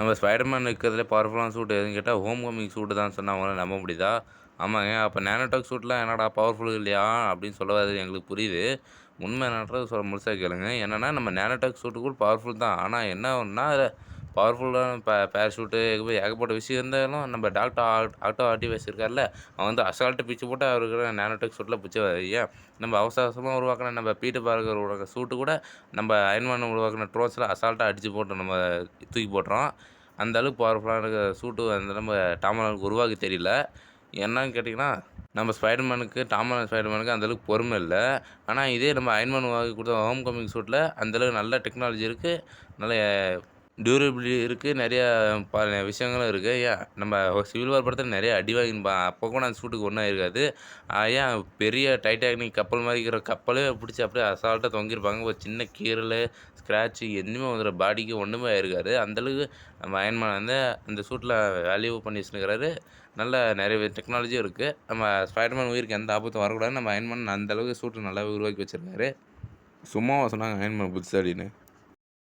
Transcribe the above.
நம்ம ஸ்பைடர்மேன் இருக்கிறதுலே பவர்ஃபுல்லான சூட் எதுன்னு கேட்டா, ஹோம் கமிங் சூட்டு தான் சொன்னா அவங்களால நம்ப முடியுதா? ஆமாங்க. அப்ப நானோடெக் சூட்லாம் என்னடா பவர்ஃபுல் இல்லையா? அப்படின்னு சொல்ல வர்றது எங்களுக்கு புரியுது. உண்மை என்னன்றத முழுசா கேளுங்க. என்னன்னா நம்ம நானோடெக் சூட்டு கூட பவர்ஃபுல் தான். ஆனா என்ன ஒண்ணுன்னா, அதுல பவர்ஃபுல்லான பேராசூட்டு ஏகப்பட்ட விஷயம் இருந்தாலும், நம்ம டாக்டர் ஆக்டோ ஆர்டிவஸ் இருக்கார்ல, அவன் வந்து அசால்ட்டா பிச்சு போட்டு அவருக்கு நானோடெக் சூட்ல பிடிச்சுருவாரு. ஏன் நம்ம அவசர அவசரமா உருவாக்குன நம்ம பீட்டர் பார்க்கர் உருவாக்குன சூட்டு கூட நம்ம அயர்ன் மேன் உருவாக்குன ட்ரோன்ஸ்ல அசால்ட்டா அடிச்சு போட்டு நம்ம தூக்கி போட்டுறோம். அந்த அளவுக்கு பவர்ஃபுல்லான சூட்டு வந்து நம்ம டாம் ஹாலண்டுக்கு உருவாக்க தெரியல. என்னன்னு கேட்டீங்கன்னா, நம்ம டாம் ஹாலண்ட் ஸ்பைடர்மேனுக்கு அந்த அளவுக்கு பொறுமை இல்ல. ஆனா இதே நம்ம அயர்ன் மேன் உருவாக்கி குடுத்த ஹோம் கமிங் சூட்ல அந்த அளவுக்கு நல்ல டெக்னாலஜி இருக்கு. நல்ல டியூரபிலிட்டி இருக்கு. நெறைய விஷயங்களும் இருக்கு. ஏன் நம்ம சிவில் வார் படத்துல நெறைய அடி வாங்கியிருப்பான். அப்ப கூட அந்த சூட்டுக்கு ஒண்ணும் ஆயிருக்காது. ஏன் பெரிய டைட்டானிக் கப்பல் மாரி இருக்கிற கப்பலே பிடிச்சு அப்படியே அசால்ட்டா தொங்கியிருப்பாங்க. ஒரு சின்ன கீறலு, ஸ்க்ராட்ச் எதுவுமே வந்துற பாடிக்கு ஒண்ணுமே ஆயிருக்காது. அந்த அளவுக்கு நம்ம அயர்ன் மேன் வந்து அந்த சூட்ல வேல்யூ பண்ணி வச்சுருக்காரு. நல்ல நெறைய டெக்னாலஜியும் இருக்கு. நம்ம ஸ்பைடர்மேன் உயிருக்கு எந்த ஆபத்தும் வரக்கூடாதுன்னு நம்ம அயர்ன் மேன் அந்த அளவுக்கு சூட்டு நல்லாவே உருவாக்கி வச்சிருக்காரு. சும்மாவா சொன்னாங்க அயர்ன் மேன் புத்திசாலின்னு.